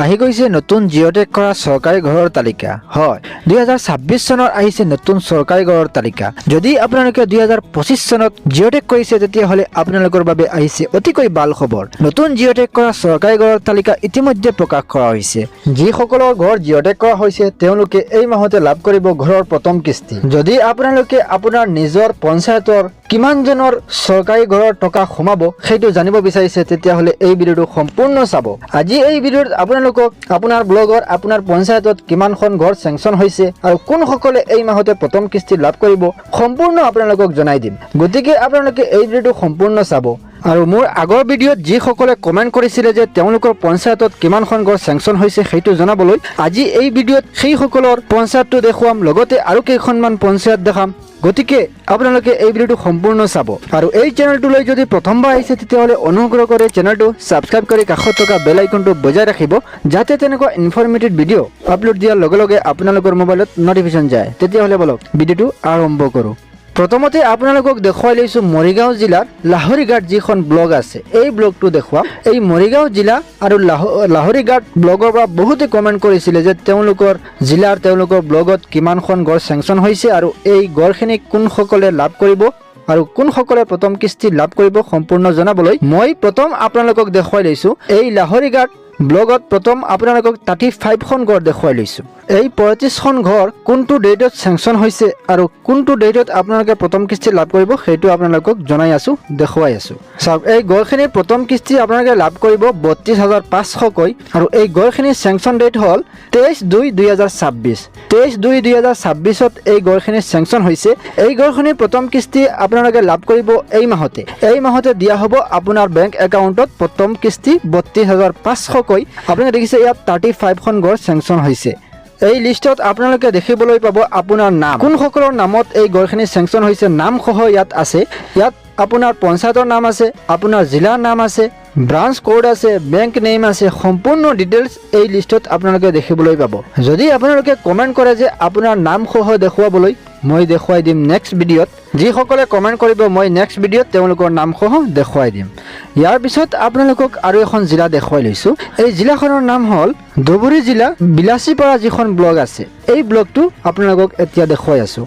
আহি গৈছে নতুন জিঅ'টেক কৰা চৰকাৰী ঘৰৰ তালিকা। হয়, 2026 চনত আহিছে নতুন চৰকাৰী ঘৰৰ তালিকা। যদি আপোনালোকে 2025 চনত জিঅ'টেক কৰিছে তেতিয়াহ'লে আপোনালোকৰ বাবে আহিছে অতিকৈ ভাল খবৰ। নতুন জিঅ'টেক কৰা চৰকাৰী ঘৰৰ তালিকা ইতিমধ্যে প্ৰকাশ কৰা হৈছে। যিসকলৰ ঘৰ জিঅ'টেক কৰা হৈছে তেওঁলোকে এই মাহতে লাভ কৰিব ঘৰৰ প্ৰথম কিস্তি। যদি আপোনালোকে আপোনাৰ নিজৰ পঞ্চায়তৰ কিমানজনৰ চৰকাৰী ঘৰৰ টকা সোমাব সেইটো জানিব বিচাৰিছে তেতিয়াহ'লে এই ভিডিঅ'টো সম্পূৰ্ণ চাব। আজি এই ভিডিঅ'ত আপোনালোকক আপোনাৰ ব্লগৰ আপোনাৰ পঞ্চায়তত কিমানখন ঘৰ চেংচন হৈছে আৰু কোনসকলে এই মাহতে প্ৰথম কিস্তি লাভ কৰিব সম্পূৰ্ণ আপোনালোকক জনাই দিম। গতিকে আপোনালোকে এই ভিডিঅ'টো সম্পূৰ্ণ চাব। আৰু মোৰ আগৰ ভিডিঅ'ত যিসকলে কমেণ্ট কৰিছিলে যে তেওঁলোকৰ পঞ্চায়তত কিমানখন ঘৰ চেংচন হৈছে সেইটো জনাবলৈ আজি এই ভিডিঅ'ত সেইসকলৰ পঞ্চায়তটো দেখুৱাম, লগতে আৰু কেইখনমান পঞ্চায়ত দেখাম। গতিকে আপোনালোকে এই ভিডিঅ'টো সম্পূৰ্ণ চাব। আৰু এই চেনেলটোলৈ যদি প্ৰথমবাৰ আহিছে তেতিয়াহ'লে অনুগ্ৰহ কৰি চেনেলটো ছাবস্ক্ৰাইব কৰি কাষত থকা বেল আইকনটো বজাই ৰাখিব, যাতে তেনেকুৱা ইনফৰমেটিভ ভিডিঅ' আপলোড দিয়াৰ লগে লগে আপোনালোকৰ মোবাইলত নটিফিকেশ্যন যায়। তেতিয়াহ'লে বলক ভিডিঅ'টো আৰম্ভ কৰোঁ। প্ৰথমতে আপোনালোকক দেখুৱাই লৈছোঁ মৰিগাঁও জিলাৰ লাহৰীঘাট যিখন ব্লগ আছে এই ব্লগটো দেখুৱাম। এই মৰিগাঁও জিলা আৰু লাহৰীঘাট ব্লগৰ পৰা বহুতে কমেণ্ট কৰিছিলে যে তেওঁলোকৰ জিলাৰ তেওঁলোকৰ ব্লগত কিমানখন ঘৰ চেংচন হৈছে আৰু এই ঘৰখিনি কোনসকলে লাভ কৰিব আৰু কোনসকলে প্ৰথম কিস্তি লাভ কৰিব সম্পূৰ্ণ জনাবলৈ মই প্ৰথম আপোনালোকক দেখুৱাই লৈছোঁ এই লাহৰীঘাট ব্লগত প্ৰথম আপোনালোকক 35খন ঘৰ দেখুৱাই লৈছোঁ। এই 35খন ঘৰ কোনটো ডেটত চেংচন হৈছে আৰু কোনটো ডেটত আপোনালোকে প্ৰথম কিস্তি লাভ কৰিব সেইটো আপোনালোকক জনাই আছোঁ, দেখুৱাই আছোঁ। চাওক, এই ঘৰখিনিৰ প্ৰথম কিস্তি আপোনালোকে লাভ কৰিব 32,500কৈ আৰু এই ঘৰখিনিৰ চেংচন ডেট হ'ল 23/2/2026। 23/2/2026ত এই ঘৰখিনিৰ চেংচন হৈছে। এই ঘৰখিনিৰ প্ৰথম কিস্তি আপোনালোকে লাভ কৰিব এই মাহতে দিয়া হ'ব আপোনাৰ বেংক একাউণ্টত প্ৰথম কিস্তি 32,500কৈ। আপোনালোকে দেখিছে ইয়াত 35খন ঘৰ চেংচন হৈছে। এই লিষ্টত আপোনালোকে দেখিবলৈ পাব আপোনাৰ নাম, কোনসকলৰ নামত এই ঘৰখিনি চেংচন হৈছে নামসহ ইয়াত আছে। ইয়াত আপোনাৰ পঞ্চায়তৰ নাম আছে, আপোনাৰ জিলাৰ নাম আছে, ব্ৰাঞ্চ কোড আছে, বেংক নেম আছে, সম্পূৰ্ণ ডিটেইলছ এই লিষ্টত আপোনালোকে দেখিবলৈ পাব। যদি আপোনালোকে কমেণ্ট কৰে যে আপোনাৰ নামসহ দেখুৱাবলৈ, মই দেখুৱাই দিম নেক্সট ভিডিঅ'ত। যিসকলে কমেণ্ট কৰিব মই নেক্সট ভিডিঅ'ত তেওঁলোকৰ নামসহ দেখুৱাই দিম। ইয়াৰ পিছত আপোনালোকক আৰু এখন জিলা দেখুৱাই লৈছোঁ। এই জিলাখনৰ নাম হ'ল ধুবুৰী জিলা বিলাচীপাৰা যিখন ব্লগ আছে এই ব্লগটো আপোনালোকক এতিয়া দেখুৱাই আছোঁ।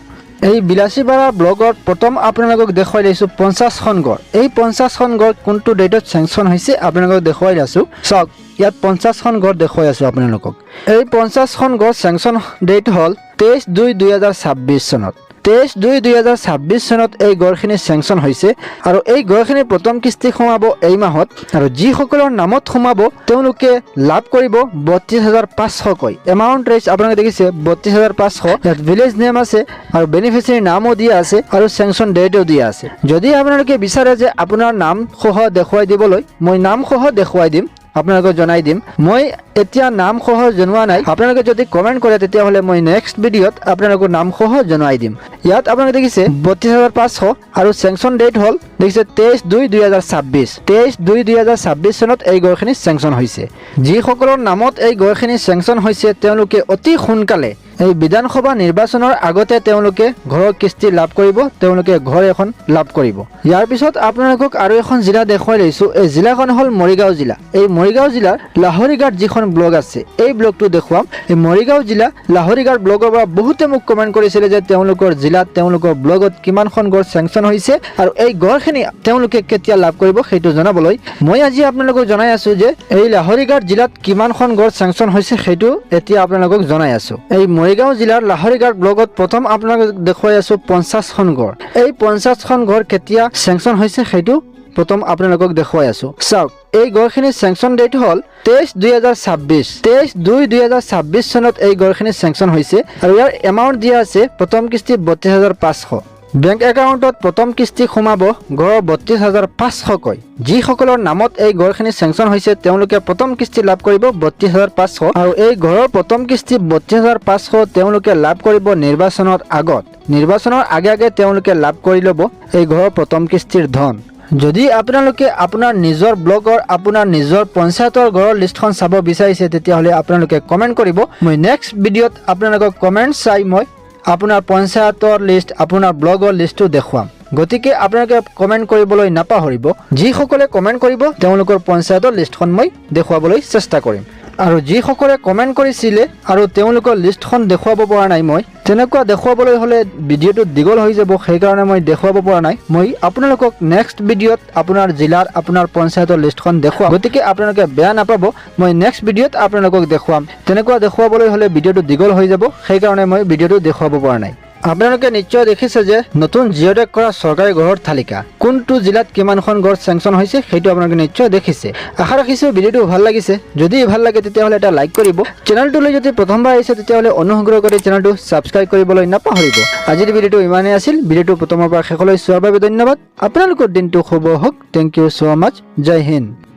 এই বিলাচীপাৰা ব্লগত প্ৰথম আপোনালোকক দেখুৱাই লৈছোঁ 50খন ঘৰ। এই 50খন ঘৰ কোনটো ডেটত চেংচন হৈছে আপোনালোকক দেখুৱাই আছোঁ। চাওক, ইয়াত 50খন ঘৰ দেখুৱাই আছোঁ আপোনালোকক। এই 50খন ঘৰ চেংচন ডেট হ'ল 23/2/2026 চনত। 23/2/2026 চনত এই ঘৰখিনি চেংচন হৈছে আৰু এই ঘৰখিনিৰ প্ৰথম কিস্তি সোমাব এই মাহত। আৰু যিসকলৰ নামত সোমাব তেওঁলোকে লাভ কৰিব 32,500কৈ। এমাউণ্ট ৰেইজ আপোনালোকে দেখিছে 32,500। ইয়াত ভিলেজ নেম আছে আৰু বেনিফিচিয়াৰী নামো দিয়া আছে আৰু চেংচন ডেটও দিয়া আছে। যদি আপোনালোকে বিচাৰে যে আপোনাৰ নাম সহ দেখুৱাই দিবলৈ, মই নাম সহ দেখুৱাই দিম, আপোনালোকক জনাই দিম। মই এতিয়া নাম সহ জনোৱা নাই, আপোনালোকে যদি কমেণ্ট কৰে তেতিয়াহ'লে মই নেক্সট ভিডিঅ'ত আপোনালোকৰ নাম সহ জনাই দিম। ইয়াত আপোনালোকে দেখিছে 32,500 আৰু চেংচন ডেট হ'ল দেখিছে 23/2/2026। 23/2/2026 চনত এই ঘৰখিনি চেংচন হৈছে। যিসকলৰ নামত এই ঘৰখিনি চেংচন হৈছে তেওঁলোকে অতি সোনকালে এই বিধানসভা নিৰ্বাচনৰ আগতে তেওঁলোকে ঘৰৰ কিস্তি লাভ কৰিব, তেওঁলোকে ঘৰ এখন লাভ কৰিব। ইয়াৰ পিছত আপোনালোকক আৰু এখন জিলা দেখুৱাই লৈছোঁ। এই জিলাখন হ'ল মৰিগাঁও জিলা। এই মৰিগাঁও জিলাৰ লাহৰীঘাট যিখন ব্লগ আছে এই ব্লগটো দেখুৱাম। এই মৰিগাঁও জিলা লাহৰীঘাট ব্লগৰ পৰা বহুতে মোক কমেণ্ট কৰিছিলে যে তেওঁলোকৰ জিলাত তেওঁলোকৰ ব্লগত কিমানখন ঘৰ চেংচন হৈছে আৰু এই ঘৰখিনি তেওঁলোকে কেতিয়া লাভ কৰিব সেইটো জনাবলৈ মই আজি আপোনালোকক জনাই আছোঁ যে এই লাহৰীঘাট জিলাত কিমানখন ঘৰ চেংচন হৈছে সেইটো এতিয়া আপোনালোকক জনাই আছোঁ। এই মৰিগাঁও জিলাৰ লাহৰীঘাট ব্লগত প্ৰথম আপোনালোকক দেখুৱাই আছোঁ 50খন ঘৰ। এই 50খন ঘৰ কেতিয়া চেংচন হৈছে সেইটো প্ৰথম আপোনালোকক দেখুৱাই আছোঁ। চাওক, এই ঘৰখিনিৰ চেংচন ডেট হ'ল 23/2/2026। 23/2/2026 চনত এই ঘৰখিনি চেংচন হৈছে আৰু ইয়াৰ এমাউণ্ট দিয়া আছে প্ৰথম কিস্তি 32,500। বেংক একাউণ্টত প্ৰথম কিস্তি সোমাব ঘৰৰ 32,500কৈ। যিসকলৰ নামত এই ঘৰখিনি চেংচন হৈছে তেওঁলোকে প্ৰথম কিস্তি লাভ কৰিব 32,500 আৰু এই ঘৰৰ প্ৰথম কিস্তি 32,500 তেওঁলোকে লাভ কৰিব নিৰ্বাচনৰ আগত। নিৰ্বাচনৰ আগে তেওঁলোকে লাভ কৰি ল'ব এই ঘৰৰ প্ৰথম কিস্তিৰ ধন। যদি আপোনালোকে আপোনাৰ নিজৰ ব্লগৰ আপোনাৰ নিজৰ পঞ্চায়তৰ ঘৰৰ লিষ্টখন চাব বিচাৰিছে তেতিয়াহ'লে আপোনালোকে কমেণ্ট কৰিব। মই নেক্সট ভিডিঅ'ত আপোনালোকক কমেণ্ট চাই মই আপোনাৰ পঞ্চায়তৰ লিষ্ট, আপোনাৰ ব্লগৰ লিষ্টটো দেখুৱাম। গতিকে আপোনালোকে কমেণ্ট কৰিবলৈ নাপাহৰিব। যিসকলে কমেণ্ট কৰিব তেওঁলোকৰ পঞ্চায়তৰ লিষ্টখন মই দেখুৱাবলৈ চেষ্টা কৰিম। আৰু যিসকলে কমেণ্ট কৰিছিলে আৰু তেওঁলোকৰ লিষ্টখন দেখুৱাব পৰা নাই মই তেনেকুৱা দেখুৱাবলৈ হ'লে ভিডিঅ'টো দীঘল হৈ যাব, সেইকাৰণে মই দেখুৱাব পৰা নাই। মই আপোনালোকক নেক্সট ভিডিঅ'ত আপোনাৰ জিলাৰ আপোনাৰ পঞ্চায়তৰ লিষ্টখন দেখুৱাম, গতিকে আপোনালোকে বেয়া নাপাব, মই নেক্সট ভিডিঅ'ত আপোনালোকক দেখুৱাম। তেনেকুৱা দেখুৱাবলৈ হ'লে ভিডিঅ'টো দীঘল হৈ যাব, সেইকাৰণে মই ভিডিঅ'টো দেখুৱাব পৰা নাই। আপোনালোকে নিশ্চয় দেখিছে যে নতুন জিঅ'টেক কৰা চৰকাৰী গড়ৰ তালিকা, কোনটো জিলাত কিমানখন গড় চেংচন হৈছে সেইটো আপোনালোকে নিশ্চয় দেখিছে। আশা ৰাখিছোঁ ভিডিঅ'টো ভাল লাগিছে। যদি ভাল লাগে তেতিয়াহ'লে এটা লাইক কৰিব। চেনেলটোলৈ যদি প্ৰথমবাৰ আহিছে তেতিয়াহ'লে অনুগ্ৰহ কৰি চেনেলটো ছাবস্ক্ৰাইব কৰিবলৈ নাপাহৰিব। আজিৰ ভিডিঅ'টো ইমানেই আছিল। ভিডিঅ'টো প্ৰথমৰ পৰা শেষলৈ চোৱাৰ বাবে ধন্যবাদ। আপোনালোকৰ দিনটো শুভ হওক। Thank you so' much. জয় হিন্দ।